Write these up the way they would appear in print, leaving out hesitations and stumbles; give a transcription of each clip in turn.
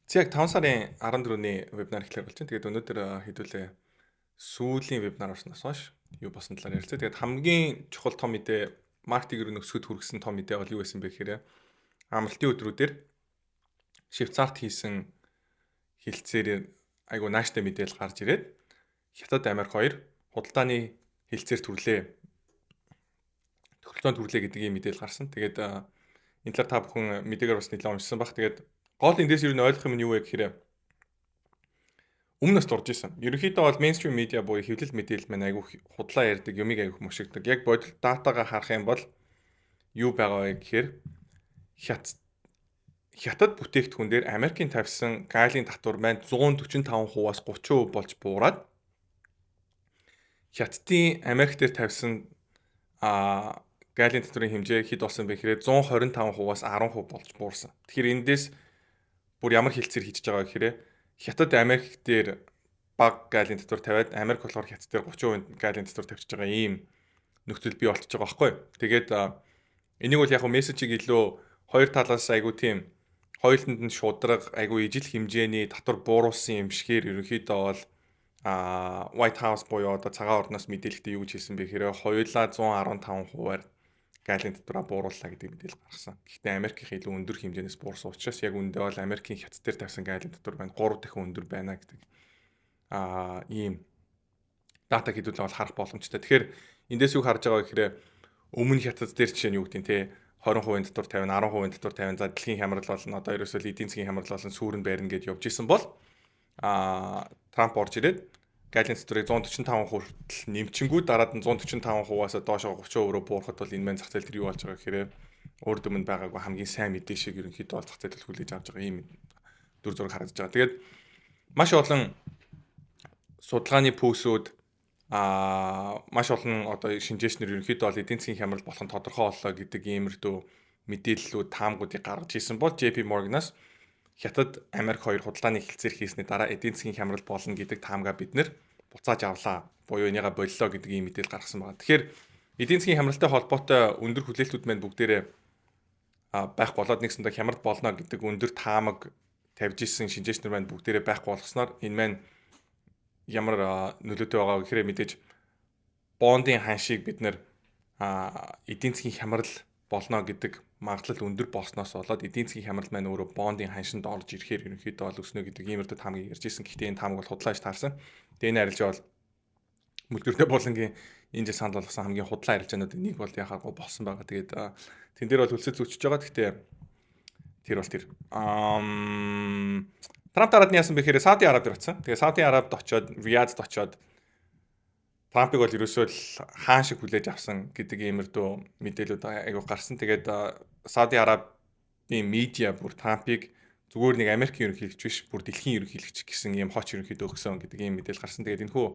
Чи яг 5 сарын 14-ний вебинар эхлэх болж байна. Тэгээд өнөөдөр хэдүүлээ сүүлийн вебинар орсноос хойш юу болсон талаар ярилцъя. Тэгээд хамгийн чухал том мэдээ маркетинг руу нөхцөд хүргэсэн том мэдээ бол юу байсан бэ гэхээр амралтын өдрүүдээр Швейцарт хийсэн хилцээр айгу нааштай мэдээлэл гарч ирээд Хятад Америк хоёр худалдааны хилцээр төрлөө тохиролцоонд төрлөө гэдэг ийм мэдээлэл гарсан. Тэгээд энэ талаар та бүхэн мэдээгээр бас нэлээд уншсан баг. Тэгээд гол эндээс юу нэг ойлгох юм нь юу вэ гэхээр өмнөөс дурж исэн. Ерөнхийдөө бол мейнстрим медиа буюу хэвлэл мэдээлэл маань айгүй худлаа ярьдаг, юмыг айгүй мушигдаг. Яг бодит датагаа харах юм бол юу байгаа вэ гэхээр Хятад бүтээгдэхүүн дээр Америкийн тавьсан гайлын татвар маань 145%-аас 30% болж буураад Хятадын Америк дээр тавьсан гайлын татврын хэмжээ хэд болсон бэ гэхээр 125%-аас 10% болж буурсан. Тэгэхээр эндээс бүр ямар хилцээр хийж байгаа гэхээр Хятад Америк дээр баг гайлын татвар тавиад Америк болохоор Хятад дээр 30% гайлын татвар тавьчихж байгаа ийм нөхцөл бий болчихж байгаа байхгүй. Тэгээд энийг бол яг хөө мессежийг илүү хоёр талаас айгу тийм хоёуланд нь шудраг айгу ижил хэмжээний татвар бууруулсан юм шигээр ерөнхийдөө бол White House буюу одоо цагаан орноос мэдээлэлтэй юу гэж хэлсэн бэ гэхээр хоёулаа 115%-аар гайлын татвараа буурууллаа гэдэг мэдээлэл гаргасан. Гэхдээ Америкийн илүү өндөр хэмжээнээс буурсан учраас яг үндэ бол Америкийн Хятад дээр тавьсан гайлын татвар маань 3 дахин өндөр байна гэдэг ийм дата хэдүүлээ бол харах боломжтой. Тэгэхээр эндээс юу харж байгаа вэ гэхээр өмнө Хятад дээр жишээ нь юу гэдэг нь те 20% татвар тавина, 10% татвар тавина. За дэлхийн хямрал болно. Одоо ерөөсөө эдийн засгийн хямрал болон сүүрэнд байрна гэж явж исэн бол Трамп орж ирээд гайлын татварыг 145% хүртэл нэмчингүү дараад нь 145%-аас доошоо 30% руу буурахад бол энэ маань зах зээл дээр юу болж байгаа гэхээр өөр дүмэнд байгаагүй хамгийн сайн мэдээ шиг ерөнхийдөө бол зах зээл хүлээж авч байгаа ийм дүр зураг харагдаж байгаа. Тэгээд маш олон судалгааны пүүсүүд маш олон одоо шинжээчнэр ерөнхийдөө бол эдийн засгийн хямрал болох нь тодорхой боллоо гэдэг иймэрдүү мэдээллүүд таамгуудыг гаргаж ирсэн бол JP Morgan-аас Хятад Америк хоёр худалдааны хилцээр хийсний дараа эдийн засгийн хямрал болно гэдэг таамгаа бид нэр буцааж авлаа. Буюу энийга боллоо гэдэг ийм мэдээлэл гаргасан байна. Тэгэхээр эдийн засгийн хямралтай холбоотой өндөр хүлээлтүүд маань бүгдээрээ байх болоод нэгсэндээ хямрал болно гэдэг өндөр таамаг тавьж исэн шинжээчнэр маань бүгдээрээ байхгүй болгосноор энэ маань ямар нөлөөтэй байгаа гэхээр мэдээж бондын ханшийг бид нэр эдийн засгийн хямрал болно гэдэг магадлал өндөр болсноос болоод эдийн засгийн хямрал маань өөрөө бондын ханшинд орж ирэхээр ерөнхийдөө бол өснө гэдэг иймэрдүү таамгийг ярьж ирсэн. Гэхдээ энэ таамаг бол худлааж таарсан. Тэгээ энэ арилжаа бол мөлгөртэй булангийн энэ жил санал болгосон хамгийн худлаа арилжаануудын нэг бол яхаагүй болсон байгаа. Тэгээд тэн дээр бол хөлсөд зүгчж байгаа. Гэхдээ тэр бол тэр. Трамп дараад нь яасан бэхээр Сауди Арабид очсон. Тэгээ Сауди Арабид очоод Риядд очоод Трампыг бол ерөөсөө л хаан шиг хүлээж авсан гэдэг иймэрдүү мэдээлүүд айгүй гарсан. Тэгээд Сауди Арабын медиа бүр Трампыг зүгээр нэг Америкийн ерөнхийлөгч биш, бүр дэлхийн ерөнхийлөгч гэсэн ийм хоч ерөнхийдөө өгсөн гэдэг ийм мэдээлэл гарсан. Тэгээд энэхүү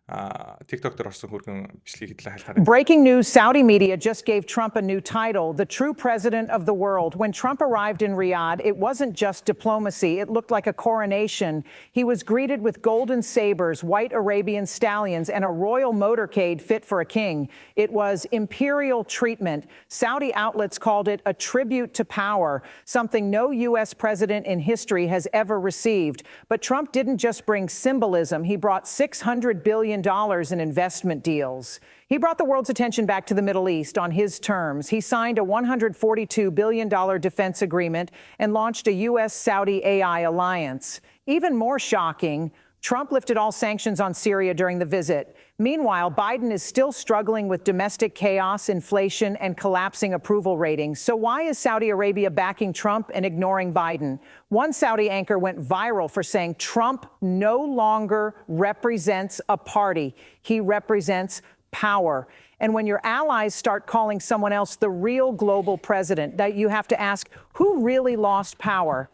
TikTok дээр орсон хүргэн бичлэгийг хэдлээ хайлтаарай. Breaking news, Saudi media just gave Trump a new title, the true president of the world. When Trump arrived in Riyadh, it wasn't just diplomacy. It looked like a coronation. He was greeted with golden sabers, white Arabian stallions, and a royal motorcade fit for a king. It was imperial treatment. Saudi outlets called it a tribute to power, something no U.S. president in history has ever received. But Trump didn't just bring symbolism. He brought $600 billion in investment deals. He brought the world's attention back to the Middle East on his terms. He signed a $142 billion defense agreement and launched a U.S.-Saudi AI alliance. Even more shocking, Trump lifted all sanctions on Syria during the visit. Meanwhile, Biden is still struggling with domestic chaos, inflation, and collapsing approval ratings. So why is Saudi Arabia backing Trump and ignoring Biden? One Saudi anchor went viral for saying Trump no longer represents a party. He represents power. And when your allies start calling someone else the real global president, that you have to ask, who really lost power?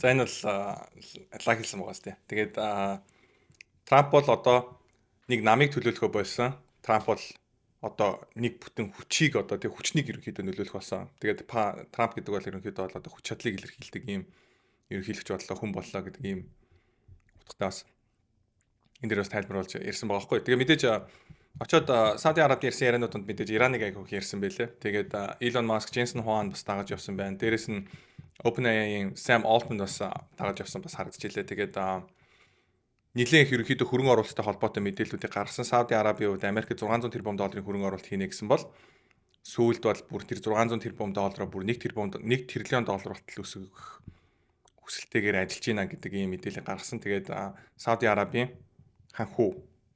За энэ бол лаг хэлсэн байгаа сте. Тэгээд Трамп бол одоо нэг намыг төлөөлөхөө болсон. Трамп бол одоо нэг бүтэн хүчийг одоо тэг хүчнийг ерөнхийдөө нөлөөлөх болсон. Тэгээд Трамп гэдэг бол ерөнхийдөө бол одоо хүч чадлыг илэрхийлдэг ийм ерөнхийлөгч боллоо, хүн боллоо гэдэг ийм утгатай бас энэ дээрээс тайлбарлуулж ярьсан байгаа байхгүй. Тэгээ мэдээж очоод Сауди Арабид ярьсан яриануудад мэдээж Ираныг айгүйх ярьсан байлээ. Тэгээд Илон Маск, Дженсен Хуан бас дагаж явсан байна. Дээрээс нь OpenAI-ийн Sam Altman бас дагаж явсан бас харагдчихлээ. Тэгээд нийлэн их ерөнхийдөө хөрөнгө оруулалттай холбоотой мэдээллүүдийг гаргасан. Сауди Арабийн хувьд Америкт 600 тэрбум долларын хөрөнгө оруулалт хийнэ гэсэн бол сүүлд бол бүр тэр 600 тэрбум доллараар бүр 1 тэрлион доллар болтол өсөх хүсэлтэйгээр ажиллаж байна гэдэг ийм мэдээлэл гаргасан. Тэгээд Сауди Арабийн ханхүү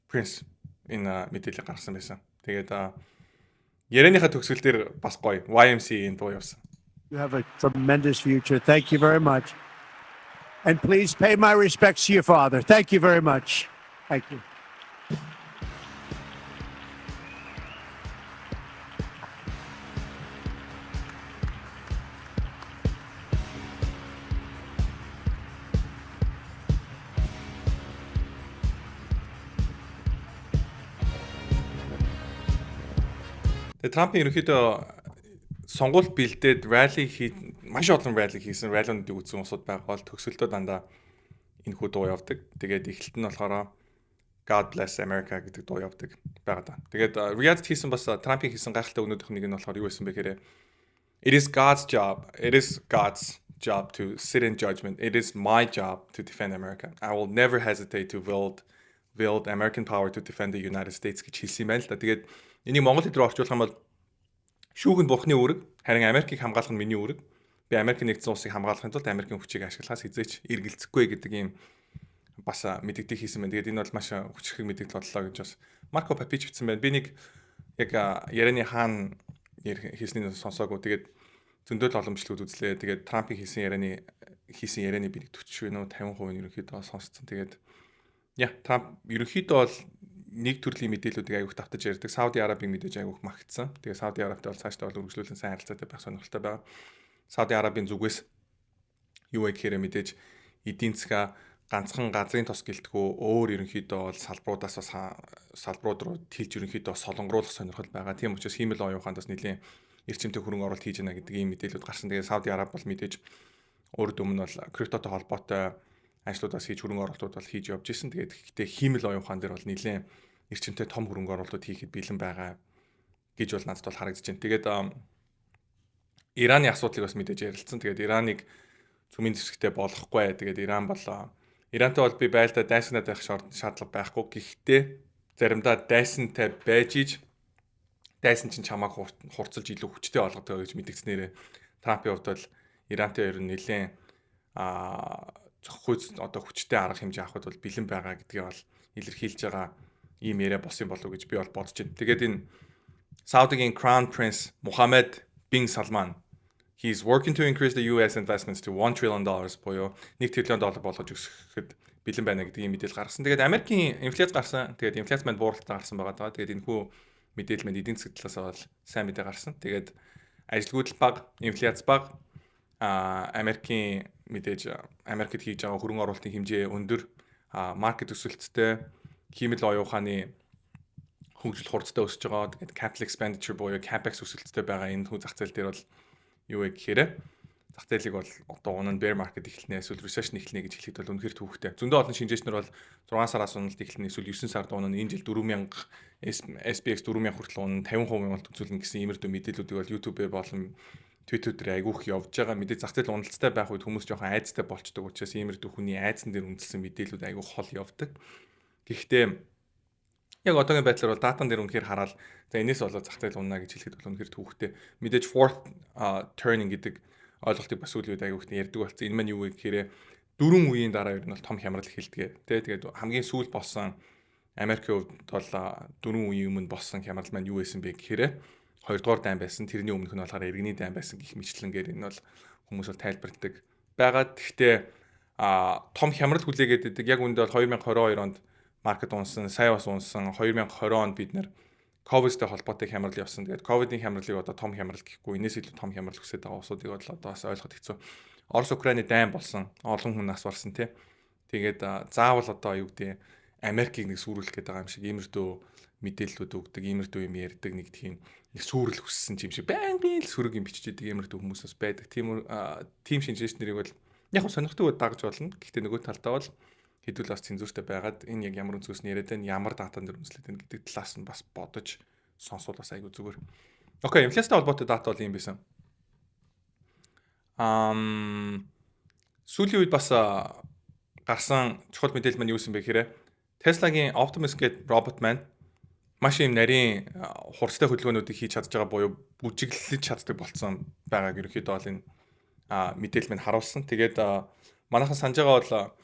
Prince энэ мэдээлэл гаргасан байсан. Тэгээд ярианыхаа төгсгөл дээр бас гоё YMCA-ийн дуу явсан. You have a tremendous future. Thank you very much. And please pay my respects to your father. Thank you very much. Thank you. Тэгээд Трампын ерөнхийдөө сонгуульд бэлдээд ралли маш олон ралли хийсэн, раллиудыг үзсэн усуд байгаа бол төгсөлтөө дандаа энэ хүү дуу явдаг. Тэгээд эхлэлт нь болохоор God bless America гэдэг дуу явдаг байгаа даа. Тэгээд Riyadh хийсэн бас Трампын хийсэн гайхалтай өгнүүдийнх нэг нь болохоор юу байсан бэ гэхээр It is God's job. It is God's job to sit in judgment. It is my job to defend America. I will never hesitate to wield American power to defend the United States гэж хэлсэн юм байна л да. Тэгээд энийг Монгол хэлээр орчуулах юм бол шүүх нь бурхны үүрэг, харин Америкийг хамгаалах нь миний үүрэг. Би Америк нэгдсэн улсыг хамгаалахын тулд Америкийн хүчийг ашиглахаас хизээч эргэлзэхгүй гэдэг ийм бас мэдээлэл хийсэн байна. Тэгээд энэ бол маш хүчрхэг мэдээлэл боллоо гэж бас Марко Папич бичсэн байна. Би нэг яг ярианы хаан хийсний сонсоогүй. Тэгээд зөндөл боломжлууд үзлээ. Тэгээд Трампын хийсэн ярианы би нэг 40% нь 50% нь ерөнхийдөө сонсцсон. Тэгээд Трамп ерөнхийдөө бол нэг төрлийн мэдээллүүдийг аявуух давтаж ярьдаг. Сауди Арабыг мэдээж аявуух магтсан. Тэгээ Сауди Арабтай бол цаашдаа бол үргэлжлүүлэн сайн харилцаатай байх сонирхолтой байгаа. Сауди Арабын зүгээс юу гэхээр мэдээж эдийн засгаа ганцхан газрын тос гэлтгүү өөр ерөнхийдөө бол салбарууд руу тийж ерөнхийдөө солонгоруулах сонирхол байгаа. Тийм учраас хиймэл оюуханд бас нэлийн эрчимтэй хөрөнгө оруулалт хийж байна гэдэг ийм мэдээлэлүүд гарсан. Тэгээ Сауди Араб бол мэдээж өөрөд өмнө бол криптотой холбоотой ажлуудаас хийж хөрөнгө оруулалтууд бол хийж явж исэн. Тэгээд гэхдээ хиймэл оюухан дээр бол нэлийн эрчимтэй том хөрөнгө оруулалтууд хийхэд бэлэн байгаа гэж бол надад бол харагдаж байна. Тэгээд Ираны асуудлыг бас мэдээж ярилцсан. Тэгээд Ираныг цөмийн зэвсэгтэй болгохгүй. Тэгээд Ирантай бол би байлдаа дайсанаад байх шаардлага байхгүй. Гэхдээ заримдаа дайсантай байж иж дайсан чинь чамааг хурцлж илүү хүчтэй болгодог гэж мэдгцнээрээ Трампын хувьд бол Ирантай ер нь нэлийн одоо хүчтэй арга хэмжээ авахд бол бэлэн байгаа гэдгийг бол илэрхийлж байгаа ийм яриа болсон болов уу гэж би бол бодож байна. Тэгээд энэ Саудигийн Crown Prince Mohammed bin Salman he is working to increase the US investments to $1 trillion буюу $1 тэрлион болгож өсгөхөд бэлэн байна гэдэг ийм мэдээлэл гаргасан. Тэгээд Америкийн инфляц гарсан. Тэгээд инфляц маань бууралтай гарсан байгаа даа. Тэгээд энэ хүү мэдээлэл маань эдийн засгийн талаас бол сайн мэдээ гарсан. Тэгээд ажилгүйдэл бага, инфляц бага, Америкийн мэдээж Америкт хийж байгаа хөрөнгө оруулалтын хэмжээ өндөр, маркет өсөлттэй, хиймэл оюуханы хөгжил хурцтай өсөж байгаа. Тэгээд capital expenditure буюу capex өсөлттэй байгаа энэ хүү зах зээл дээр бол юу вэ гэхээр зах зээлийг бол одоо унаа bear market эхэлнэ, эсвэл recession эхэлнэ гэж хэлэхэд бол үнэхээр төвөгтэй. Зөндөө олон шинжээчнэр бол 6 сараас уналт эхэлнэ, эсвэл 9 сард унаа энэ жил 4000 SPX 4000 хүртэл унаа 50% уналт үзүүлнэ гэсэн иймэрдүү мэдээллүүдийг бол YouTube-ээр болон Twitter дээр айгүйх явж байгаа. Мэдээ зах зээл уналттай байх үед хүмүүс жоохон айцтай болчдөг учраас иймэрдүү хүний айцсан дээр үндэслэн мэдээллүүд айгүйх хол явдаг. Гэхдээ яг одоогийн байдлаар бол датан дээр үнэхээр хараад за энэс болоод зах зээл унаа гэж хэлэхэд бол үнэхээр төвөгтэй. Мэдээж fourth turning гэдэг ойлголтыг бас үл үед айгүйхний ярьдаг болсон. Энэ маань юу вэ гэхээр 4 үеийн дараа ер нь бол том хямрал эхэлдэг. Тэгээд хамгийн сүүл болсон Америкийн хувьд бол 4 үеийн өмнө болсон хямрал маань юу байсан бэ гэхээр 2 дугаар дайн байсан. Тэрний өмнөх нь болохоор иргэний дайн байсан гэх мэтлэнгээр энэ бол хүмүүс бол тайлбарладаг байгаа. Гэхдээ том хямрал хүлээгээд байдаг. Яг үүндээ бол 2022 онд маркет унсан, сая бас унсан. 2020 онд бид нэр ковидтэй холбоотой хямрал явсан. Тэгээд ковидын хямралыг одоо том хямрал гэхгүй, энэс илүү том хямрал хүсэж байгаа улсуудыг бол одоо бас ойлгоход хэцүү. Орос Украины дайн болсон. Олон хүн нас барсан тий. Тэгээд заавал одоо юу гэдэг Америкийг нэг сүрүүлэх гээд байгаа юм шиг иймэрдүү мэдээллүүд өгдөг, иймэрдүү юм ярьдаг нэг тийм нэг сүрэл хүссэн юм шиг байнгын л сүрэг юм бичиж идэг иймэрдүү хүмүүсээс байдаг. Тим шинжээч нарыг бол яг нь сонирхдаг дагж болно. Гэхдээ нөгөө талдаа бол хэдүүл бас цензуртай байгаад энэ яг ямар өнцгөөс нь яриад байна, ямар датан дээр үндэслээд байна гэдэг талаас нь бас бодож сонсвол бас айгүй зүгээр. Окей, инфляцтай холбоотой дата бол юм байсан. Сүүлийн үед бас гарсан чухал мэдээлэл маань юу юм бэ гэхээр Tesla-гийн Optimus гэдэг робот маань маш юм нарийн хурцтай хөдөлгөөнүүдийг хийж чадж байгаа буюу бүжиглэж чаддаг болсон байгааг ерөнхийдөө бол энэ мэдээлэл маань харуулсан. Тэгээд манайхан санаж байгаа бол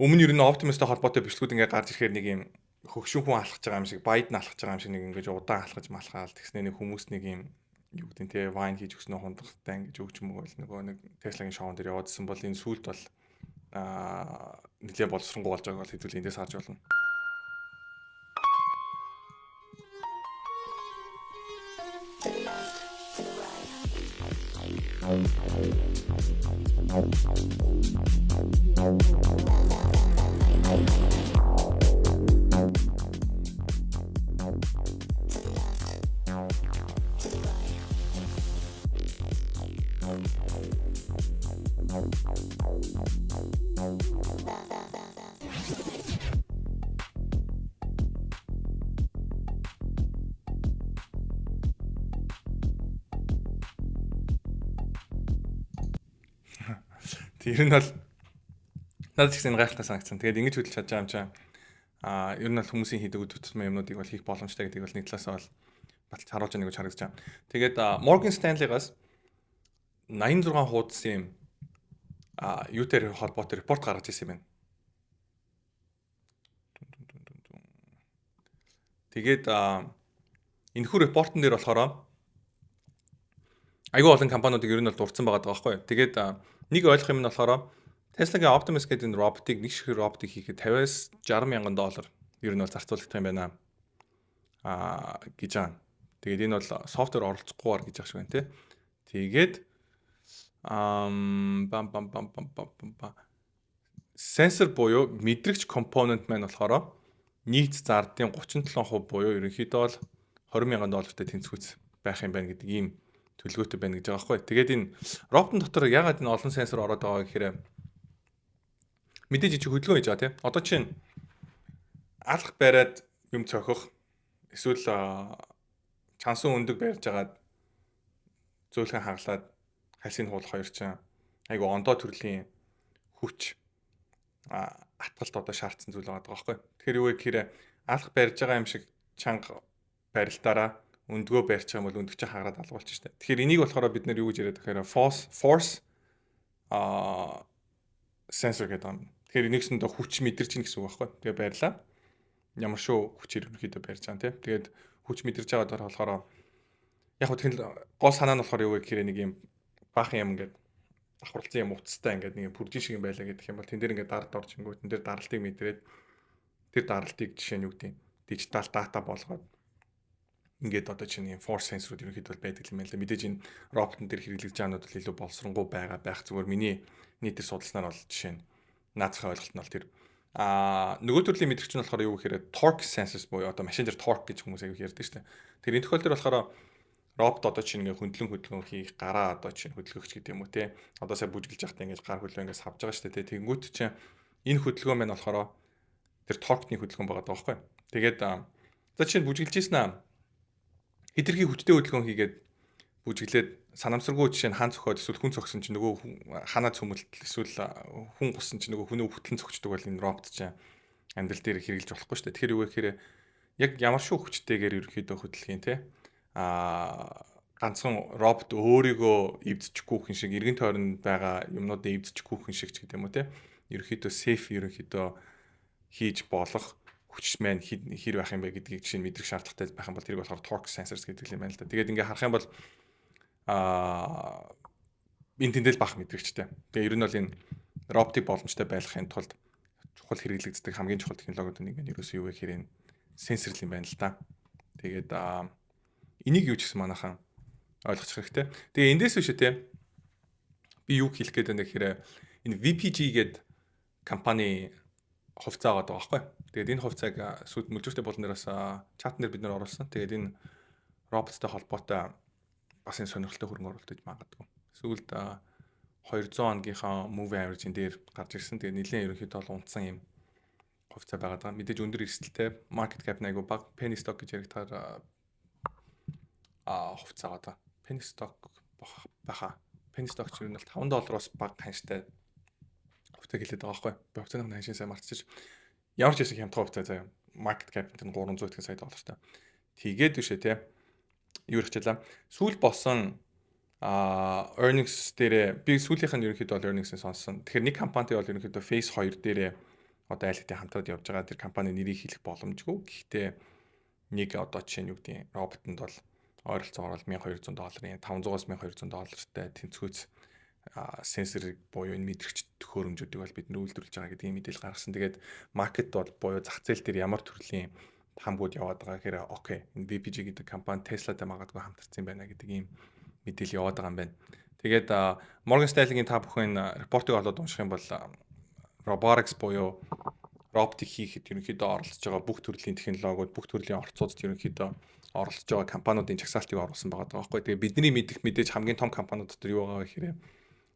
өмнө ер нь Optimus-тай холбоотой бичлэгүүд ингээд гарч ирэхээр нэг юм хөгшин хүн алхаж байгаа юм шиг, байд нь алхаж байгаа юм шиг нэг ингэж удаан алхаж малхаал тэгснэ нэг хүмүүс нэг юм юу гэдэг нь те вайн хийж өгснөө хундлагтай ингэж өгч юм уу нөгөө нэг Tesla-гийн шоун дээр яваадсан бол энэ сүлд бол нэлээд боловсронгуй болж байгааг бол хэдүүл эндээс харж болно. Тэр нь бол надад ч гэсэн гайхалтай санагдсан. Тэгээд ингэж хөдөлж чадж байгаа юм чинь ер нь бол хүмүүсийн хийдэг үдвэтсмэн юмнуудыг бол хийх боломжтой гэдгийг бол нэг талаас бол баталж харуулж байгаа нэг гэж харагдаж байна. Тэгээд Morgan Stanley-гаас 86 хуудас юм юутер холбоотой репорт гаргаж ирсэн юм байна. Тэгээд энэхүү репортон дээр болохоор айгүй олон компаниудыг ер нь бол дурдсан байгаа байхгүй. Тэгээд нэг ойлгох юм нь болохоор Tesla-гийн Optimus гэдэг энэ роботыг нэг шиг роботыг хийхэд 50-аас 60 мянган доллар ер нь бол зарцуулагдах юм байна гэж байна. Тэгээд энэ бол софтвер оролцохгүйгээр гэж ах шиг байна тий. Тэгээд сенсор буюу мэдрэгч компонент маань болохоор нийт зардын 37% буюу ерөнхийдөө бол 20 мянган доллартай тэнцвүүц байх юм байна гэдэг ийм төлөвлөгөөтэй байна гэж байгаа байхгүй. Тэгээд энэ роботын дотор ягаад энэ олон сенсор ороод байгаа гэхээр мэдээж чи хөдөлгөөн хийж байгаа тийм. Одоо чинь алх бариад юм цохих эсвэл чансан өндөг барьж агаад зөөлхөн хаглаад хальсыг хуулах хоёр чинь айгу ондоо төрлийн хүч атгалт одоо шаардсан зүйл байгаа байхгүй. Тэгэхээр юу вэ гэхээр алх барьж байгаа юм шиг чанга барилтаараа өндгөө барьж байгаа юм бол өндөгч хагараад алгуулчих штэ. Тэгэхээр энийг болохоор бид нэр юу гэж яриад тэгэхээр force sensor гэдэг юм. Тэгэхээр нэгсэндээ хүч мэдэрч ийн гэсэн үг байхгүй. Тэгээ барьлаа. Ямар шүү хүчээр ерөнхийдөө барьж байгаа тийм. Тэгээд хүч мэдэрч байгаа болохоор яг хөө тэгэхээр гол санаа нь болохоор юу вэ гэхээр нэг юм баахан юм ингээд давхарлцсан юм уцтай ингээд нэг пүржин шиг юм байлаа гэдэг юм бол тэн дээр ингээд дард орж ингүүт тэн дээр даралтыг мэдрээд тэр даралтыг жишээ нь юу гэдэг дижитал дата болгоод ингээд одоо чинь юм force sensor-ууд ерөнхийдөө байдаг юм байна лээ. Мэдээж энэ роботон дээр хэрэглэж байгаа нь бол илүү боловсронгуй байх зүгээр миний нийтээр судалснаар бол жишээ нь наацхан ойлголт нь бол тэр нөгөө төрлийн мэдрэгч нь болохоор юу гэхээр torque sensors буюу одоо машин дээр torque гэж хүмүүс аяг ярьдаг шүү дээ. Тэр энэ тохиолдолд болохоор робот одоо чинь ингээ хөдөлгөөн хийх гараа одоо чинь хөдөлгөгч гэдэг юм уу те. Одоо сая бүжгэлж явахдаа ингээ гар хөлөө ингээ савж байгаа шүү дээ те. Тэнгүүт чинь энэ хөдөлгөөн маань болохоор тэр torque-ны хөдөлгөөн байгаа байхгүй. Тэгээд за чинь бүжгэлж ийсэн аа. Хэтэрхий хүчтэй хөдөлгөөн хийгээд бүжиглээд санамсаргүй жишээ нь хан цохоод эсвэл хүн цогсон чинь нөгөө ханаа цөмөлт эсвэл хүн гусан чинь нөгөө хүнөө хөтлөн цогчдөг бол энэ робот чинь амьдрал дээр хэрэгжилж болохгүй шүү дээ. Тэгэхээр юу гэхээр яг ямар шүү хүчтэйгээр ерөөхдөө хөдөлгөхийн те ганцхан робот өөрийгөө эвдчихгүй хүн шиг эргэн тойронд байгаа юмнуудыг эвдчихгүй хүн шиг ч гэдэг юм уу те ерөөхдөө сейф ерөөхдөө хийж болох хүч маань хэр байх юм бэ гэдгийг жишээ нь мэдрэх шаардлагатай байх юм бол тэрийг болохоор torque sensors гэдэг юм байна л да. Тэгээд ингээ харах юм бол энэ тэндэл бах мэдрэгчтэй. Тэгээ ер нь бол энэ роботыг боломжтой байлгахын тулд чухал хэрэглэгддэг хамгийн чухал технологиуд нэг нь ерөөсөө юу вэ гэхээр энэ сенсор юм байна л да. Тэгээд энийг юу ч гэсэн манайхан ойлгочих хэрэгтэй. Тэгээ эндээс биш те би юу хэлэх гээд байна гэхээр энэ VPG гэдэг компани хувьцаа аваад байгаа байхгүй. Тэгээд энэ хувьцааг сүйд мөлжөртэй болон дээрээс чатн дээр бид нэр оруулсан. Тэгээд энэ роботтой холбоотой бас энэ сонирхолтой хөрөнгө оруулалт гэж магадгүй. Сүүлд 200 оныхоо moving average-ийн дээр гарч ирсэн. Тэгээд нэлээд ерөнхийдөө бол унтсан юм хувьцаа байгаа. Мэдээж өндөр эрсдэлтэй market cap нь айгүй бага penny stock гэж яригдахаар хувьцаа байгаа. Penny stock баха penny stock чинь бол $5-оос бага ханштай хувьцаа хэлээд байгаа байхгүй. Би хувьцааны ханшийн сайн мартчих. Ямар ч хэсэг хямдхан хувьцаа заяа. Market cap нь 300 гэх сая доллартай. Тэгээд бишээ те. Юу ихчлээ. Сүүл болсон earnings дээрээ би сүүлийнх нь ерөнхийдөө бол earnings-ыг сонссон. Тэгэхээр нэг компанитай бол ерөнхийдөө Phase 2 дээрээ одоо айл хэдийн хамтраад явж байгаа. Тэр компани нэрийг хэлэх боломжгүй. Гэхдээ нэг одоо жишээ нь юу гэдэг роботонд бол ойролцоогоор $1200, $500-аас $1200-тай тэнцвүүц сенсорыг буюу энэ мэдрэгч төхөөрөмжүүдийг бол бид нүүлдүүлж байгаа гэдэг ийм мэдээлэл гаргасан. Тэгээд маркет бол буюу зах зээл дээр ямар төрлийн хамгууд яваад байгаа гэхээр окей, энэ BPG гэдэг компани Tesla-тай магадгүй хамтарсан юм байна гэдэг ийм мэдээлэл яваад байгаа юм байна. Тэгээд Morgan Stanley-гийн та бүхэн репортыг олоод унших юм бол robotics буюу роботыг хийхэд ерөнхийдөө оролцож байгаа бүх төрлийн технологиуд, бүх төрлийн орцуудад ерөнхийдөө оролцож байгаа компаниудын жагсаалтыг оруулсан байгаа байхгүй. Тэгээ бидний мэдэх мэдээж хамгийн том компаниуд дотор юу байгаа гэхээр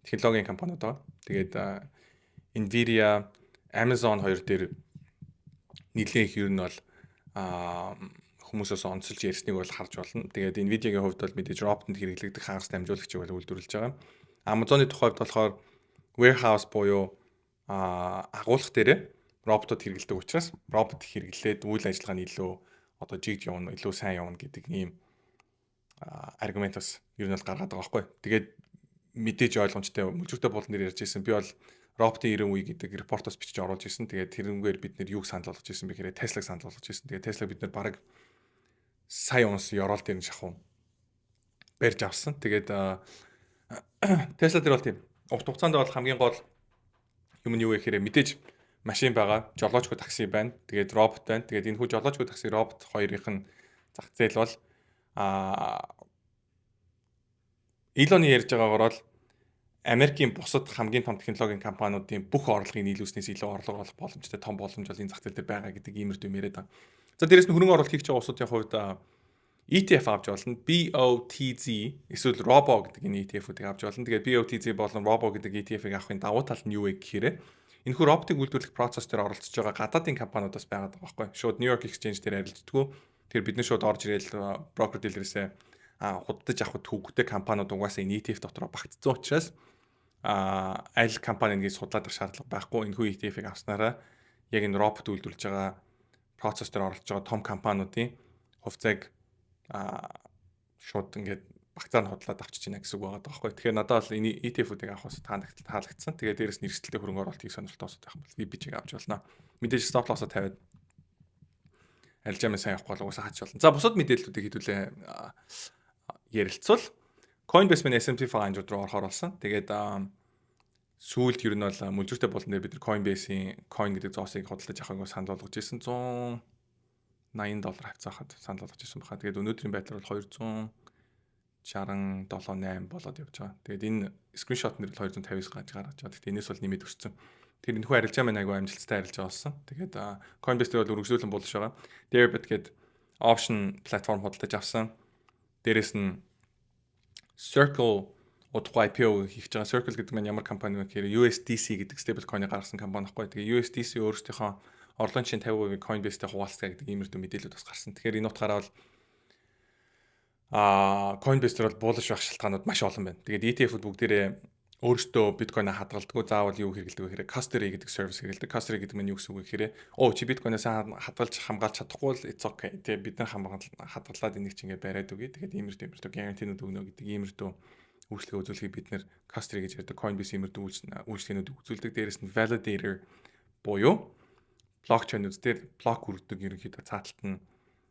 технологийн компаниуд байгаа. Тэгээд Nvidia, Amazon хоёр дээр нэлээх ер нь бол хүмүүсээс онцолж ярьсныг бол харж болно. Тэгээд Nvidia-гийн хувьд бол мэдээж роботонд хэрэглэгдэх хагас дамжуулагчийг бол үйлдвэрлэж байгаа. Amazon-ы тухайд болохоор warehouse буюу агуулга дээр роботод хэрэглэдэг учраас робот хэрэглээд үйл ажиллагаа нь илүү одоо жигд явна, илүү сайн явна гэдэг ийм аргумент бас ер нь бол гаргаад байгаа байхгүй. Тэгээд мэдээж ойлгомжтой мөлжөртэй болон нэр ярьж ирсэн. Би бол роботын 90 үе гэдэг репортоос бичиж оруулж ирсэн. Тэгээд тэрнгээр бид нэр юуг санал болгож ирсэн бэ гэхээр Tesla-г санал болгож ирсэн. Тэгээд Tesla бид нэр бараг сая унс ёроол дээр нь шахуу барьж авсан. Тэгээд Tesla дээр бол тийм урт хугацаанд бол хамгийн гол юм нь юу вэ гэхээр мэдээж машин байгаа, жолоочгүй такси байна. Тэгээд робот байна. Тэгээд энэ хүү жолоочгүй такси робот хоёрынх нь зах зээл бол Илоны ярьж байгаагаар бол Америкийн бусад хамгийн том технологийн компаниудын бүх орлогыг нийлүүлснээс илүү орлого олох боломжтой том боломж бол энэ зах зээл дээр байгаа гэдэг иймэрдүү яриад байгаа. За дээрэс нь хөрөнгө оруулалт хийж байгаа улсуудын хувьд ETF авч болно. BOTZ эсвэл Robo гэдэг энэ ETF-үүдийг авч болно. Тэгээд BOTZ болон Robo гэдэг ETF-ийг авахын давуу тал нь юу вэ гэхээр энэхүү роботыг үйлдвэрлэх процесс дээр оролцож байгаа гадаадын компаниудаас байгаад байгаа байхгүй. Шууд New York Exchange дээр арилждаггүй. Тэгэхээр бид нар шууд орж ирээл брокер дилерээсээ худалдаж авах төвөгтэй компаниуд угаасаа энэ ETF дотроо багтцсан учраас аль компаниг судлаад авах шаардлага байхгүй. Энэхүү ETF-ийг авснараа яг энэ робот үйлдвэрлэж байгаа процесс дээр оролцож байгаа том компаниудын хувьцааг шууд ингээд багцаар нь худлаад авчиж байна гэсэн үг байгаа байхгүй. Тэгэхээр надад бол энэ ETF-үүдийг авах бас таалагдсан. Тэгээд дээрэс нь эрсдэлтэй хөрөнгө оруулалтыг сонирхолтой усуд байх юм бол BPG-г авч болно. Мэдээж stop loss-о тавиад арилжаамын сайн явахгүй бол угаасаа хаач болно. За бусад мэдээллүүдийг хэдүүлээ ярилцвал Coinbase мен S&P 500 руу орохоор болсон. Тэгээд сүүлд ер нь бол мөлжөртэй болон дээр бид нар Coinbase-ийн coin гэдэг зоосыг худалдаж авахыг санал болгож ирсэн. $180 хавцаахад санал болгож ирсэн баха. Тэгээд өнөөдрийн байдлаар бол 267.8 болоод явж байгаа. Тэгээд энэ скриншот нэр бол 259 гарч байгаа. Тэгэхдээ энэс бол нэмээд өссөн. Тэр энэхүү арилжаа маань айгүй амжилттай арилжаа болсон. Тэгээд Coinbase дээр бол үргэлжлүүлэн болж байгаа. Deribit гэдэг option платформ худалдаж авсан. Дээрээс нь Circle удахгүй IPO хийж байгаа. Circle гэдэг нь ямар компани вэ гэхээр USDC гэдэг stablecoin-ыг гаргасан компани байхгүй. Тэгээ USDC өөрсдийнхөө орлогын чинь 50% Coinbase-тэй хуваалцгаа гэдэг иймэрдүү мэдээлэлүүд бас гарсан. Тэгэхээр энэ утгаараа бол Coinbase дээр бол булш байх шалтгаанууд маш олон байна. Тэгээд ETF-үүд бүгдээрээ өөрсдөө биткойноо хадгалдаггүй, заавал юу хэрэглэдэг вэ гэхээр custody гэдэг сервис хэрэглэдэг. Custody гэдэг нь юу гэсэн үг вэ гэхээр чи биткойноо сайн хадгалж хамгаалж чадахгүй л it's okay. Тэгээд бид нар хадгалаад энийг чинь ингээ бариад үгүй. Тэгээд иймэрдүү guarantee-нүүд өгнө гэдэг иймэрдүү үйлчлэгээ үзүүлэхийг бид нэр custody гэж ярьдаг. Coinbase иймэрдүү үйлчлэгээнүүд үзүүлдэг. Дээрээс нь validator буюу блокчейнүүд дээр блок үрдэг ерөнхийдөө цааталт нь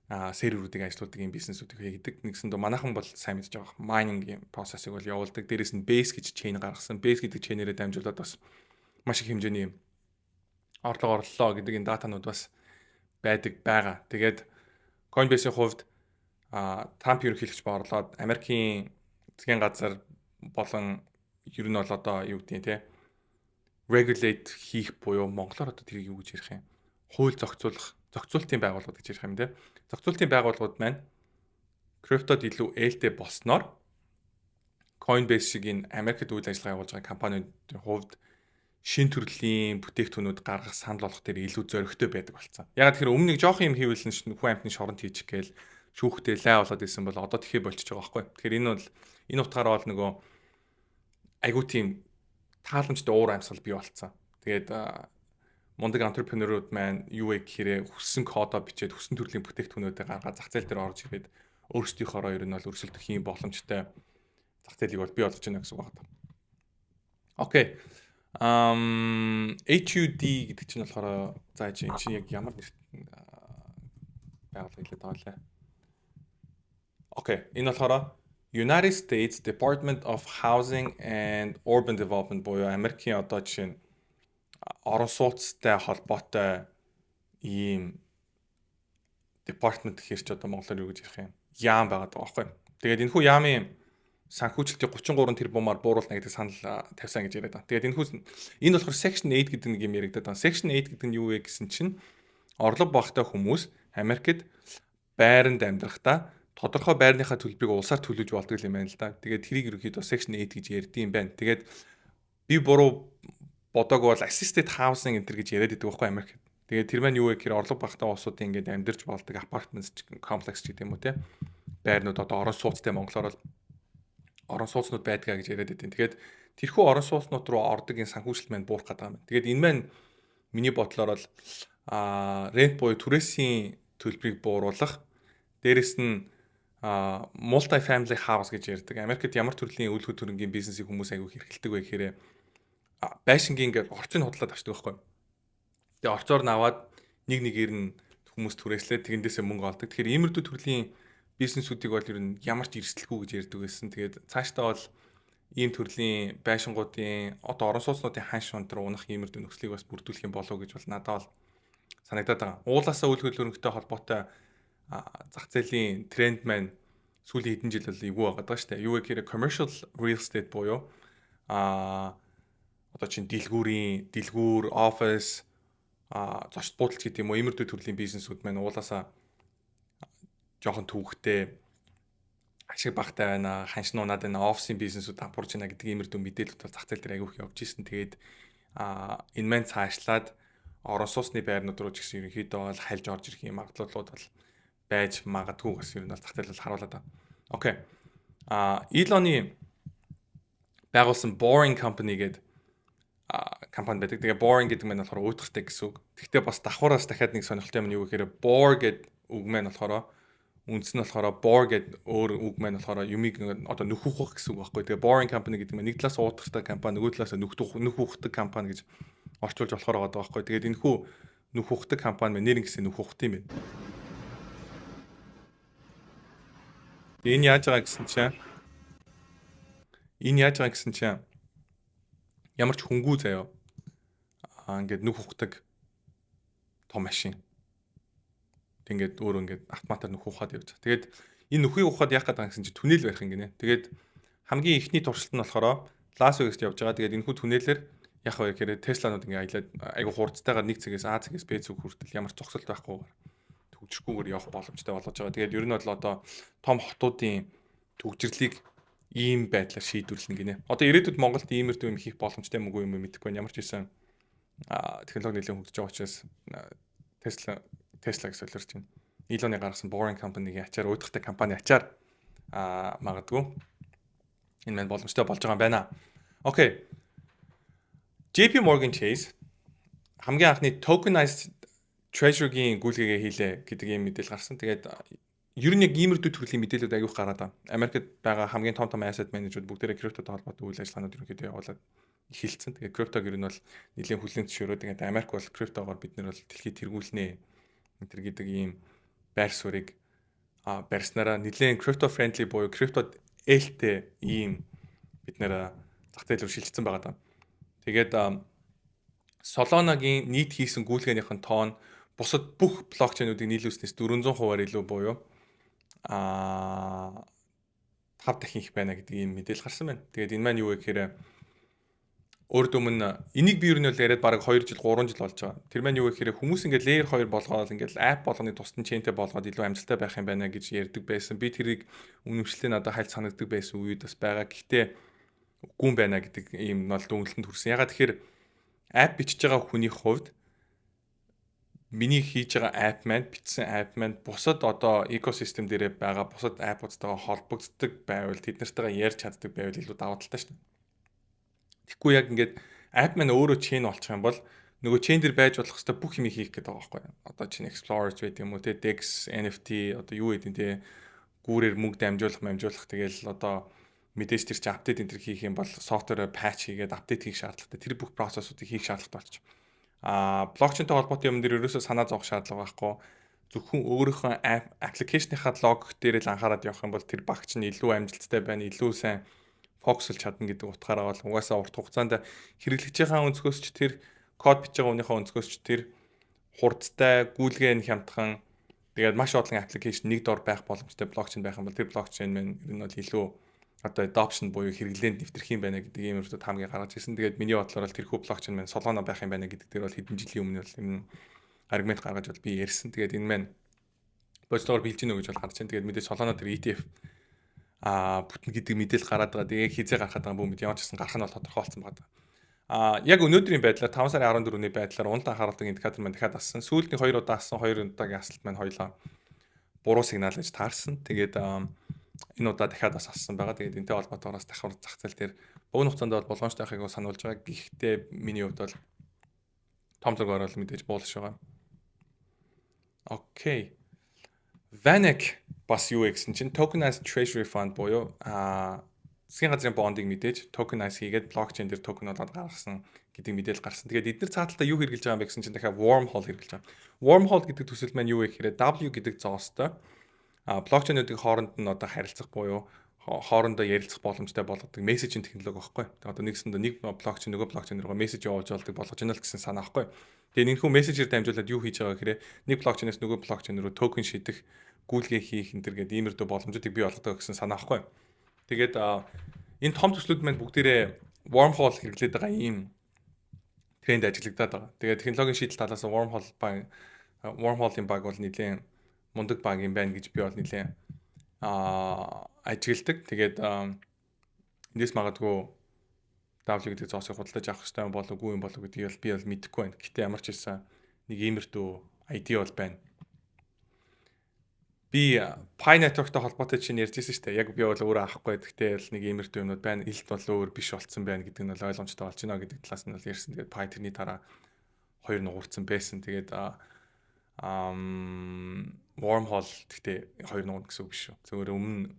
серверүүдийг ажилуулдаг юм бизнесүүдийг хийдэг. Нэгсэн дөө манайхан бол сайн мэдж байгаа. Mining процессыг бол явуулдаг. Дээрээс нь Base гэж chain гаргасан. Base гэдэг chain-ээрээ дамжуулаад бас маш их хэмжээний орлого орлоо гэдэг энэ датанууд бас байгаа. Тэгээд Coinbase-ийн хувьд Трамп ерөнхийлөгч боорлоод Америкийн засгийн газар болон ер нь бол одоо юу гэдэг те regulate хийх буюу монголоор одоо тэрийг юу гэж ярих юм? Хууль зохицуулалтын байгууллагууд гэж ярих юм те. Зохицуулалтын байгууллагууд маань криптод илүү ээлтэй болсноор Coinbase шиг энэ Америкт үйл ажиллагаа явуулж байгаа компаниудын хувьд шин төрлийн бүтээгдэхүүнүүд гаргах санал болгох дээр илүү зоригтой байдаг болсон. Яг тэгэхээр өмнө нэг жоох юм хийвэл нь хүн амтны шоронд хийчих гээл шүүхтэй лай болоод исэн бол одоо тэхээ болчихж байгаа байхгүй. Тэгэхээр энэ бол энэ утгаараа бол нөгөө айгуу тийм тааламжтай уур амьсгал бий болцсон. Тэгээд мундаг entrepreneur-ууд маань юу вэ гэхээр хүссэн кодоо бичээд хүссэн төрлийн бүтээгдэхүүнүүдээ гаргаад зах зээл дээр орж ирээд өөрсдийнхоороо ер нь бол өрсөлдөх юм боломжтой зах зээлийг бол бий болгож байна гэсэн үг байна. Окей. HUD гэдэг чинь болохоор за чи энэ чинь яг ямар нэрт байгууллага хэлээд байгаа лээ. Окей. Энэ болохоор United States Department of Housing and Urban Development буюу Америкийн одоо жишээ нь орон сууцтай холбоотой ийм департмент гэхэр ч одоо монголоор юу гэж ярих юм? Яам байгаад байгаа байхгүй. Тэгээд энэхүү яамын санхүүжилтийг 33 тэрбумаар бууруулна гэдэг санал тавьсан гэж яриад байна. Тэгээд энэ болохоор Section 8 гэдэг нэг юм яригдаад байна. Section 8 гэдэг нь юу вэ гэсэн чинь орлого багтай хүмүүс Америкт байранд амьдрахдаа тодорхой байрныхаа төлбөрийг улсаар төлөж болдог юм байна л да. Тэгээд тэрийг ерөөхдөө Section 8 гэж ярьд юм байна. Тэгээд би буруу бодог бол assisted housing энэ гэж яриад байдаг байхгүй Америкт. Тэгээд тэр маань юу вэ гэхээр орлого багтай улсуудын ингээд амьдарч болдог apartments complex гэдэг юм уу те. Байрнууд одоо орон сууцтай монголоор бол орон сууцнууд байдгаа гэж яриад байдаг. Тэгээд тэрхүү орон сууцнууд руу ордог энэ санхүүжилт маань буурах гэдэг юм байна. Тэгээд энэ маань миний бодлоор бол rent буюу түрээсийн төлбөрийг бууруулах, дээрэс нь multi family house гэж ярьдаг. Америкт ямар төрлийн үйл хөдлөнгийн бизнесийг хүмүүс аягүй хэрэгэлдэг вэ гэхээр байшингийн ингээд орцыг худлаад авчдаг байхгүй. Тэгээ орцоор нь аваад нэгээр нь хүмүүс түрээслээд тэгэндээсээ мөнгө олдог. Тэгэхээр иймэрдүү төрлийн бизнесүүдийг бол ер нь ямар ч эрсдэлгүй гэж ярьдаг байсан. Тэгээд цаашдаа бол ийм төрлийн байшингуудын одоо орон сууцнуудын хань шунтраа унах иймэрдүү нөхцөлийг бас бүрдүүлэх юм болов уу гэж бол надад бол санагдаад байгаа. Уулаасаа үйл хөдлөлтөөнтэй холбоотой зах зээлийн тренд маань сүүлийн хэдэн жил бол эвгүй байгаа шүү дээ. Юу гэхээр commercial real estate буюу одоо чинь дэлгүүр, офис, зочд буудалч гэдэг юм уу иймэрдүү төрлийн бизнесүүд маань уулаасаа жоохон төвөгтэй ашиг багтай байна, ханшнуунаад байна, офисын бизнесүүд ампуурч байна гэдэг иймэрдүү мэдээлэлүүд бол зах зээл дээр аягүй их явж ирсэн. Тэгээд энэ маань цаашлаад орон сууцны байрнууд руу ч гэсэн ерөнхийдөө бол хальж орж ирэх юм магадлалууд бол байж магадгүй бас ер нь бол зах зээл бол харуулдаг. Окей. Elon-ы байгуулсан Boring Company гэдэг компани байдаг. Тэгээ Boring гэдэг нь болохоор уйтгартай гэсэн үг. Гэхдээ бас давхараас дахиад нэг сонирхолтой юм юу гэхээр Bore гэдэг үг маань болохоор үндс нь болохоор Bore гэдэг өөр үг маань болохоор юмыг одоо нөхөх гэсэн үг байхгүй. Тэгээ Boring Company гэдэг нь нэг талаас уутгартай компани, нөгөө талаас нөхөхтэй компани гэж орчуулж болохоор байгаа байхгүй. Тэгээд энэхүү нөхөхтэй компани маань нэр ингэсэн нөхөхтэй юм байна. Энэ яаж байгаа гэсэн чинь ямар ч хөнгүү заяа. Ингээд нүх ухдаг том машин. Тэгээд өөрөө ингээд автоматар нүх ухаад явж байгаа. Тэгээд энэ нүхийг ухаад яах гэдэг гэсэн чинь түнэл барих юм гинэ. Тэгээд хамгийн ихний туршилт нь болохоор Лас Вегаст явж байгаа. Тэгээд энэхүү түнэлээр яах вэ гэхээр Тесланууд ингээд аялаад айгу хурдтайгаар нэг цэгээс А цэгээс Б цэг хүртэл ямар ч зогсолт байхгүйгээр төгжрөхгүйгээр явах боломжтой болгож байгаа. Тэгээд ер нь бол одоо том хотуудын төгжрлийг ийм байдлаар шийдвэрлэнэ гинэ. Одоо ирээдүйд Монголд иймэрдүү юм хийх боломжтой мөгүй юм мэдэхгүй байна. Ямар ч байсан технологи нэлээд хөгжиж байгаа учраас Tesla гэж солиорч байна. Elon-ы гаргасан Boring Company-гийн ачаар уйдгартай компани ачаар магадгүй энэ маань боломжтой болж байгаа юм байна. Окей. JP Morgan Chase хамгийн анхны tokenized treasury-гийн гүйлгээгээ хийлээ гэдэг ийм мэдээлэл гарсан. Тэгээд ер нь яг иймэрдүү төрлийн мэдээлэлүүд аявих гараад байна. Америкт байгаа хамгийн том asset manager-ууд бүгдээрээ криптотой холбоотой үйл ажиллагаанууд ерөнхийдөө явуулаад эхэлсэн. Тэгээд криптог ер нь бол нэлийн хүлээн зөвшөөрөөд тэгээд Америк бол криптогоор бид нэр бол дэлхийд тэргүүлнэ энэ гэдэг ийм байр суурийг барьснараа нэлийн крипто friendly буюу криптод ээлтэй ийм бид нэр зах зээл рүү шилжсэн байгаа даа. Тэгээд Solana-гийн нийт хийсэн гүйлгээнийхэн тоон бусад бүх блокчейнуудыг нийлүүлснээс 400%-аар илүү буюу 5 дахин их байна гэдэг ийм мэдээлэл гарсан байна. Тэгээд энэ маань юу вэ гэхээр өөрөөр өмнө энийг би ер нь бол яриад бараг 2 жил 3 жил болж байгаа. Тэр маань юу вэ гэхээр хүмүүс ингээд layer 2 болгоод ингээд app болгоны тусдан chainтэй болгоод илүү амжилттай байх юм байна гэж ярьдаг байсан. Би тэрийг үнэмшлээ надад хайлт санагддаг байсан үед бас байгаа. Гэхдээ үгүй юм байна гэдэг ийм бол дүнлэлтэнд хүрсэн. Ягаад тэгэхээр app бичиж байгаа хүний хувьд миний хийж байгаа app маань бичсэн app маань бусад одоо экосистем дээрээ байгаа бусад app-уудтайгаа холбогддог байвал тэднэртэйгээ ярьж чаддаг байвал илүү давуу талтай шүү дээ. Тэгэхгүй яг ингээд app маань өөрөө chain болчих юм бол нөгөө chain дээр байж болох хэвээр бүх юм хийх гэдэг байгаа байхгүй юу? Одоо чинь Explorers байдаг юм уу те DEX, NFT одоо юу гэдэг те гүүрээр мөнгө дамжуулах тэгэл одоо мэдээж тэр чинь апдейт энэ төр хийх юм бол софтвероо patch хийгээд апдейт хийх шаардлагатай. Тэр бүх процессуудыг хийх шаардлагатай болчих. Блокчейнтэй холбоотой юм дээр ерөөсөө санаа зовох шаардлага байхгүй. Зөвхөн өөрийнхөө аппликейшныхаа лог дээр л анхаарал явах юм бол тэр багч нь илүү амжилттай байна, илүү сайн фокуслж чадна гэдэг утгаараа бол угаасаа урт хугацаанд хэрэглэгчийн өнцгөөс ч тэр код бичиж байгаа хүнийхээ өнцгөөс ч тэр хурдтай, гүйлгээ хямдхан тэгээд маш олон аппликейшн нэг дор байх боломжтой блокчейн байх юм бол тэр блокчейн маань ер нь бол илүү одоо adoption буюу хэрэглээнд нэвтрэх юм байна гэдэг ийм өөртөө хамгийн гаргаж ирсэн. Тэгээд миний бодлоор л тэрхүү блокчейн маань Solana байх юм байна гэдэг дээр бол хэдэн жилийн өмнө бол энэ аргумент гаргаж бол би ярьсан. Тэгээд энэ маань боцтойгоор бэлж гинөө гэж бол гарч байна. Тэгээд мэдээж Solana дээр ETF бүтэн гэдэг мэдээлэл гараад байгаа. Тэгээд хизээ гарахад байгаа бүүмэд ямар ч гэсэн гарах нь бол тодорхой болсон байна. Яг өнөөдрийн байдлаар 5 сарын 14-ний байдлаар унтан харуулдаг индикатор маань дахиад ассан. Сүүлдний 2 удаа ассан 2 удаагийн асалт маань хоёлаа буруу сигнал гэж таарсан. Тэгээд энэ удаа дахиад бас ассан байгаа. Тэгээд энэтэй холбоотойгоор давхар зах зээл дээр богино хугацаанд бол болгоомжтой байхыг сануулж байгаа. Гэхдээ миний хувьд бол том зургаар бол мэдээж буулж байгаа. Окей. Vanek бас юу гэсэн чинь tokenized treasury fund буюу засгийн газрын бондыг мэдээж tokenize хийгээд блокчейн дээр токен болоод гаргасан гэдэг мэдээлэл гарсан. Тэгээд эдгээр цааталтаа юу хэрэгжилж байгаа юм бэ гэсэн чинь дахиад wormhole хэрэгжилж байгаа. Wormhole гэдэг төсөл маань юу вэ гэхээр W гэдэг зоостой блокчейнуудын хооронд нь одоо харилцах буюу хоорондоо ярилцах боломжтой болгодог мессежийн технологи байхгүй. Тэгээд одоо нэгсэндээ нэг блокчейн нөгөө блокчейн руу мессеж явуулж болдог болгож байна л гэсэн санаа байхгүй. Тэгээд энэхүү мессежээр дамжуулаад юу хийж байгаа гэхээр нэг блокчейнээс нөгөө блокчейн руу токен шидэх, гүйлгээ хийх энэ төр гэдэг иймэрдүү боломжуудыг бий болгодог гэсэн санаа байхгүй. Тэгээд энэ том төслүүд маань бүгдээрээ wormhole хэрэглээд байгаа ийм тренд ажиглагдаад байгаа. Тэгээд технологийн шийдэл талаас нь wormhole-ийн баг бол нэлээд мундаг баг юм байна гэж би бол нэлээд ажигладаг. Тэгээд эндээс магадгүй W гэдэг зоосыг худалдаж авах хэрэгтэй болов уу юм болов гэдгийг би бол мэдэхгүй байна. Гэтэ ямар ч хэлсэн нэг иймэрдүү ID бол байна. Би Pi network-тай холбоотой чинь ярьжсэн шүү дээ. Яг би бол өөрөө авахгүй. Гэхдээ л нэг иймэрдүү юмнууд байна. Илт бол өөр биш болцсон байна гэдэг нь бол ойлгомжтой болж байна гэдэг талаас нь бол ярьсан. Тэгээд Pi тэрний дараа 2 нуурцсан байсан. Тэгээд wormhole гэхдээ 2 нуурна гэсэн үг биш шүү. Зөвхөн өмнө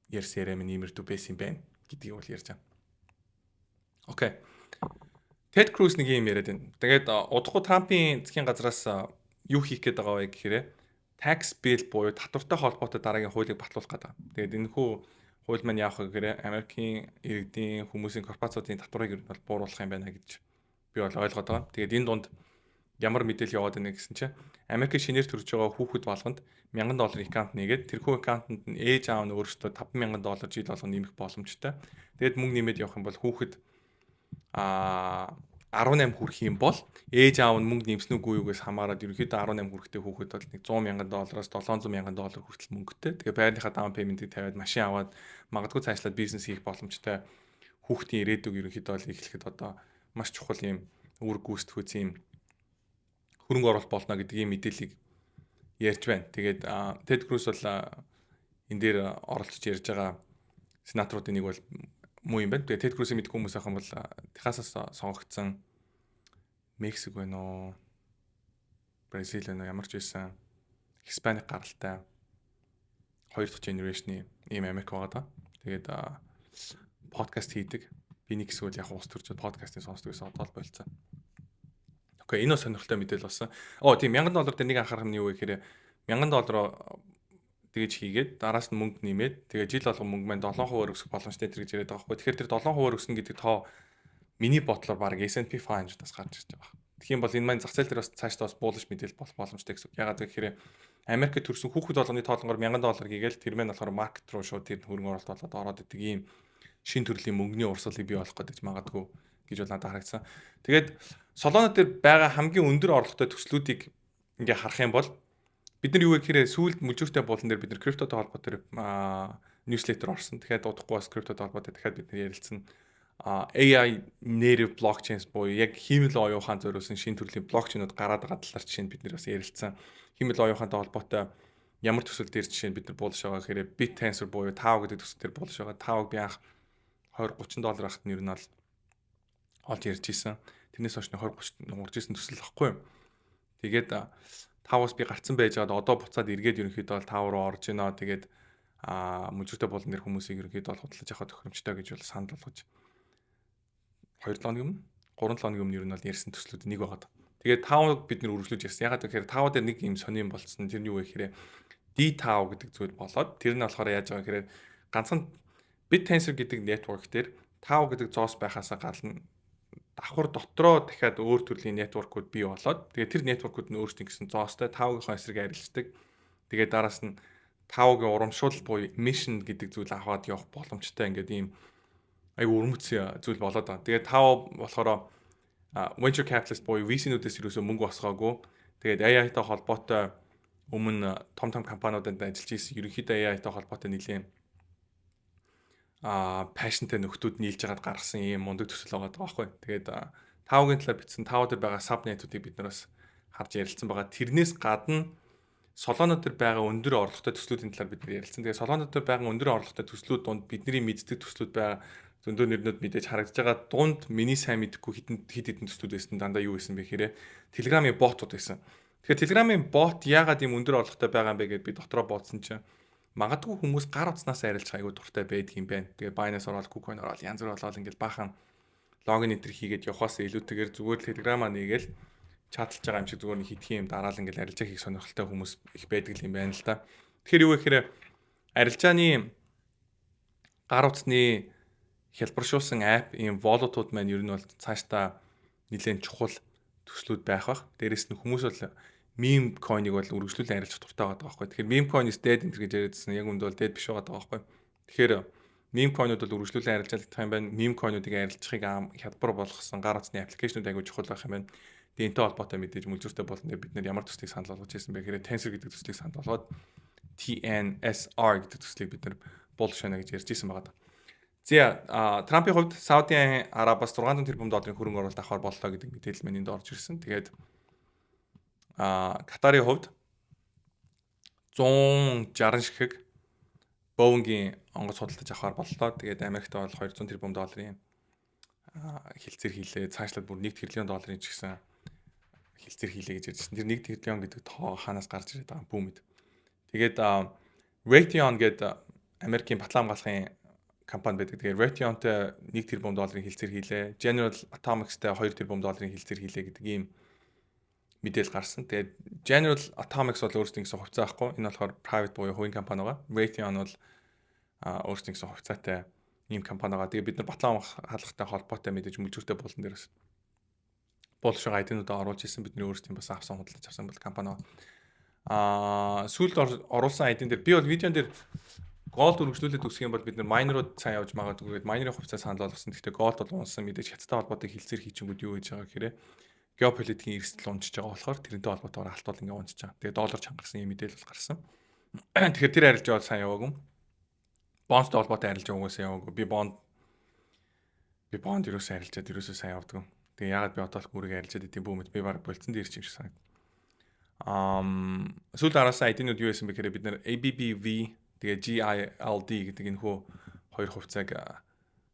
ярьсан яриа минь иймэрдүү байсан юм байна гэдгийг бол ярьж байгаа. Окей. Ted Cruz нэг юм яриад байна. Тэгээд удахгүй Трампын засгийн газраас юу хийх гээд байгаа вэ гэхээр tax bill буюу татвартай холбоотой дараагийн хуулийг батлуулах гэдэг. Тэгээд энэ хууль маань яах вэ гэхээр Америкийн иргэдийн хүмүүсийн корпорацуудын татварыг ер нь бол бууруулах юм байна гэж би бол ойлгоод байгаа. Тэгээд энэ дунд ямар мэдээлэл яваад байна гэсэн чинь Америкийн шинээр төрж байгаа хүүхэд болгонд $1000 аккаунт нээгээд тэрхүү аккаунтанд нь ээж аав нь өөрөөсөө $5,000 жил болгоно нэмэх боломжтой. Тэгээд мөнгө нэмээд явах юм бол хүүхэд 18 хүрэх юм бол ээж аав нь мөнгө нэмсэн үгүй юугээс хамаарат ерөнхийдөө 18 хүрэхтэй хүүхэд бол нэг $100,000-аас $700,000 хүртэл мөнгөтэй. Тэгээ байрныхаа даун пейментийг тавиад машин аваад магадгүй цаашлаад бизнес хийх боломжтой хүүхдийн ирээдүг ерөнхийдөө бол эхлэхэд одоо маш чухал юм үр гүйцэтгэх юм хөрөнгө оруулалт болно гэдэг ийм мэдээллийг ярьж байна. Тэгээд Ted Cruz бол энэ дээр оролцож ярьж байгаа сенаторуудын нэг бол муу юм байна. Тэгээд Ted Cruz-ийг мэдгүй хүмүүс ахын бол Техасаас сонгогдсон Мексик байна уу? Бразил байна уу? Ямар ч байсан Испаник гаралтай 2 дахь генерашны ийм Америк байгаа. Тэгээд подкаст хийдэг. Би нэг эсвэл яг ус төрж подкастын сонсдог гэсэн одоо л болцсон. Окей, энэ сонирхолтой мэдээлэл болсон. Тийм $1000 дээр нэг анхаарах нь юу вэ гэхээр $1000 тэгэж хийгээд дараас нь мөнгө нэмээд тэгээ жил болгон мөнгө маань 7% өсөх боломжтой гэж яриад байгаа байхгүй. Тэгэхээр тэр 7% өснө гэдэг тоо миний бодлоор баг S&P 500-аас гарч ирж байгаа. Тэгэх юм бол энэ маань зах зээл дээр бас цаашдаа бас буулгаж мэдээлэл болох боломжтой гэсэн үг. Ягаад гэхээр Америкт төрсэн хүүхэд болгоны тоолонгоор $1000 гээгээл тэр маань болохоор маркет руу шууд тэр хөрөнгө оруулалт болоод ороод идэг ийм шин төрлийн мөнгөний урсгалыг бий болох гэдэг магадгүй гэж бол надад харагдсан. Тэгээд Solana дээр байгаа хамгийн өндөр орлоготой төслүүдийг ингээ харах юм бол бид нар юу гэхээр сүүлд мүлжүүртэй болон дээр бид нар криптотой холбоотой ньюслетер орсон. Тэгэхээр удахгүй бас криптотой холбоотой дахиад бид нар ярилцсан. AI native blockchains буюу яг хиймэл оюухан зориулсан шинэ төрлийн блокчейнууд гараад байгаа талаар жишээ нь бид нар бас ярилцсан. Хиймэл оюухантай холбоотой ямар төсөл дээр жишээ нь бид нар буулж байгаа гэхээр BitTensor буюу TAO гэдэг төсөл дээр буулж байгаа. TAO-г би анх $20-30 ахт нь ер нь бол олж ярьж исэн. Тэрнээс хойш 20 30 нуурж исэн төсөл واخгүй юу. Тэгээд таваас би гарцсан байж байгаад одоо буцаад эргээд ерөнхийдөө бол тав руу орж гинэ. Тэгээд мужигтай болон нэр хүмүүсийг ерөнхийдөө бол худлаж явах тохиромжтой гэж бол санал болгож 2 7 хоногийн өмнө 3 7 хоногийн өмнө ер нь бол ярьсан төслүүд нэг байгаад. Тэгээд 5-ыг бид нэр үргэлжлүүлж ярьсан. Ягаад гэхээр 5 дээр нэг юм сонирн болцсон. Тэр нь юу вэ гэхээр D5 гэдэг зүйл болоод тэр нь болохоор яаж байгаа гэхээр ганцхан BitTensor гэдэг network дээр 5 гэдэг зоос байхаасаа гадна давхар дотроо дахиад өөр төрлийн network-ууд бий болоод тэгээд тэр network-ууд нь өөрсдийн гэсэн зоостой 5-гийн эсрэг арилждаг. Тэгээд дараас нь 5-гийн урамшуул буюу emission гэдэг зүйл аваад явах боломжтой ингээд ийм айгу өрмөц зүйл болоод байгаа. Тэгээд 5 болохоор venture capitalist буюу VC-нүүдээс юусоо мөнгө босгоогүй. Тэгээд AI-тай холбоотой өмнө том компаниудад ажиллаж ирсэн ерөнхийдөө AI-тай холбоотой нэлийн passionтэй нөхдүүд нийлж хагаад гаргасан ийм мундаг төсөл байгаа байхгүй. Тэгээд 5-гийн талаар бичсэн 5 дээр байгаа subnet-үүдийг бид нараас харж ярилцсан байгаа. Тэрнээс гадна Solana дээр байгаа өндөр орлоготой төслүүдийн талаар бид ярилцсан. Тэгээд Solana дээр байгаа өндөр орлоготой төслүүд донд бидний мэддэг төслүүд байгаа зөндөө нэрнүүд мэдээж харагдаж байгаа. Дунд миний сайн мэдхгүй хит төслүүд байсан дандаа юу байсан бэ гэхээр Telegram-ийн ботууд байсан. Тэгэхээр Telegram-ийн бот яагаад ийм өндөр орлоготой байгаа юм бэ гэдээ би дотроо бодсон чинь магадгүй хүмүүс гар утаснаас арилж айгуу дуртай байдаг юм байна. Тэгээ Binance ороод KuCoin ороод янз бүр болоод ингээл баахан логин энтер хийгээд явахаас илүүтэйгээр зүгээр л Telegram-аа нэгээл чатлж байгаа юм шиг зүгээр нэг хитгэн юм дараал ингээл арилжаа хийх сонирхолтой хүмүүс их байдаг юм байна л да. Тэгэхээр юу гэхээр арилжааны гар утасны хялбаршуулсан app ийм wallet-ууд маань ер нь бол цаашдаа нэлээд чухал төслүүд байх бах. Дээрээс нь хүмүүс бол meme coin-ыг бол үргэлжлүүлэн арилжах дуртай байгаа байхгүй. Тэгэхээр meme coin is dead энэ гэж яриадсан. Яг үндэ бол dead биш байгаа байхгүй. Тэгэхээр meme coin-ууд бол үргэлжлүүлэн арилжаалдах юм байна. Meme coin-уудыг арилжахыг хялбар болгосон гар утасны аппликейшнүүд айгүй чухал байх юм байна. Тэгээ энэтэй холбоотой мэдээж мүлзүүртэй болно. Бид нэр ямар төслийг санал болгож ирсэн бэ гэхээр Tensor гэдэг төслийг санал болгоод TNSR гэдэг төслийг бид нэр болж байна гэж ярьж ирсэн байгаа. За Трампын хувьд Сауди Арабиас 600 тэрбум долларын хөрөнгө оруулалт авахар боллоо гэдэг мэдээлэл маань энд орж ирсэн. Тэгээд Катарын хувьд 160 ширхэг Boeing-ийн онгоц худалдаж авахар боллоо. Тэгээд Америкт бол 200 тэрбум долларын хилцээр хийлээ. Цаашлаад бүр 1 тэрлион долларын ч гэсэн хилцээр хийлээ гэж ярьжсэн. Тэр 1 тэрлион гэдэг тоо хаанаас гарч ирээд байгаа юм бүү мэд. Тэгээд Raytheon гэдэг Америкийн батлан хамгаалахын компани байдаг. Тэгээд Raytheon-тэй 1 тэрбум долларын хилцээр хийлээ. General Atomics-тэй 2 тэрбум долларын хилцээр хийлээ гэдэг ийм мэдээлэл гарсан. Тэгээд General Atomics бол өөрсдийн гэсэн хувьцаа байхгүй. Энэ болохоор private буюу хувийн компани байгаа. Raytheon бол өөрсдийн гэсэн хувьцаатай ийм компани байгаа. Тэгээд бид нар батлан хаалгатай холбоотой мэдээж мүлжүүртэй болон дээрээс болшоо айднуудаа оруулж ирсэн. Бидний өөрсдийн бас авсан худалдаж авсан бол компани байгаа. Сүүлд оруулсан айдын дээр би бол видеон дээр Gold үргэлжлүүлээд үсэх юм бол бид нар майнерууд сайн явж магадгүй. Майнерын хувьцаа санал болгосон. Гэхдээ Gold бол унсан мэдээж хятадтай холбоотой хилцээр хийчихэнгүүд юу гэж байгаа гэхээр геополитикийн эрсдэл унжиж байгаа болохоор тэрнтэй холбоотойгоор алтуул ингээ унжиж байгаа. Тэгээ доллар чангарсан юм мэдээлэл гарсан. Тэгэхээр тэр арилж яваад сайн яваагүй. Бондтой холбоотой арилж яваагүйсэн яваагүй. Би бонд юусаа арилжаад юусаа сайн явдгүй. Тэгээ ягаад би одоо л гүрийг арилжаад идэв бүү мэд би баг болцсон дээр чим шиг санагд. Сүүл араасаа айдинууд юу байсан бэ гэхээр бид нар ABBV тэгээ GILD гэдэг энэ хөө хоёр хувьцааг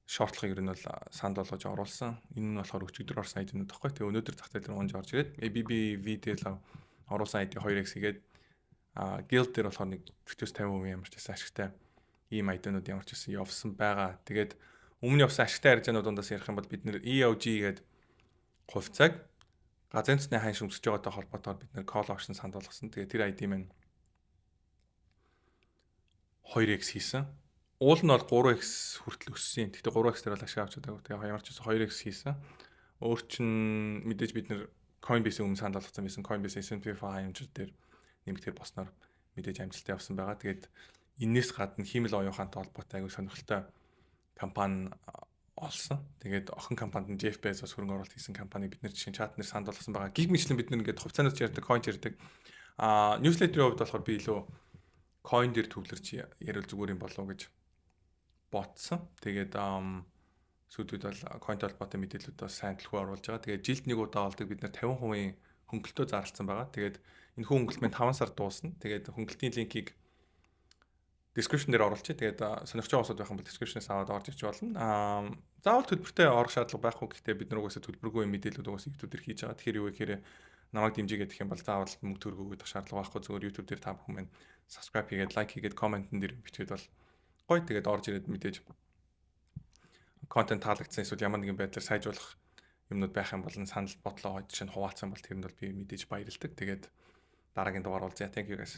шортлохыг ер нь бол санд болгож оруулсан. Энэ нь болохоор өчигдөр орсон айднууд тахгүй. Тэгээ өнөөдөр зах зээл рүү онж орж ирээд ABBV дээр оруулсан айд 2x гээд Guild дээр болохоор нэг 40-50% ямар ч байсан ашигтай ийм айднууд ямар ч байсан явсан байгаа. Тэгээд өмнө явсан ашигтай арилжаануудаас ярих юм бол бид нэр EOG гээд хувьцааг газрын цэцний хань шүмсэж байгаатай холбоотойгоор бид нэр call option санд болгосон. Тэгээд тэр ID маань 2x хийсэн. Уул нь бол 3x хүртэл өссөн. Гэхдээ 3x дээр бол ашиг авч чадаагүй. Тэгээ ямар ч байсан 2x хийсэн. Өөр чин мэдээж бид нэр Coinbase-ийн өмнө санд болгосон байсан. Coinbase S&P 500 дээр нэмэгдэр босноор мэдээж амжилттай явсан байгаа. Тэгээд энэс гадна хиймэл оюухантай холбоотой аягүй сонирхолтой компани олсон. Тэгээд охин компанид нь Jeff Bezos хөрөнгө оруулалт хийсэн компани бид нэр жишээ нь чат нэр санд болгосон байгаа. Гиг мэтлэн бид нэр ингээд хувьцаанаас ярьдаг, coin ярьдаг. Newsletter-ийн хувьд болохоор би илүү coin дээр төвлөрч ярил зүгээр юм болов уу гэж ботсон. Тэгээд сүүдэд бол coin толботой мэдээлэлүүд бас сайн төлхөө оруулж байгаа. Тэгээд жилд нэг удаа олдог бид нар 50% хөнгөлтөө зарлцсан байгаа. Тэгээд энэ хөнгөлт маань 5 сар дуусна. Тэгээд хөнгөлтийн линкийг description дээр оруулчих. Тэгээд сонирхож байгаа хүмүүс байх юм бол description-аас аваад орж ирж болно. Заавал төлбөртэй орох шаардлага байхгүй. Гэхдээ бид нар угаасаа төлбөргүй мэдээлүүд угаасаа YouTube дээр хийж байгаа. Тэгэхээр юу гэхээр намайг дэмжигээд гэх юм бол заавал мөнгө төгрөг өгөх шаардлага байхгүй. Зөвхөн YouTube дээр та бүхэн маань subscribe хийгээд, like хийгээд, comment-н дээр бичгээд бол гоё. Тэгээд орж ирээд мэдээж контент таалагдсан эсвэл ямар нэгэн байдлаар сайжруулах юмнууд байх юм бол санал бодлоо жишээ нь хуваалцсан бол тэрэнд бол би мэдээж баярлалдаг. Тэгээд дараагийн дугаар уулзъя. Thank you guys.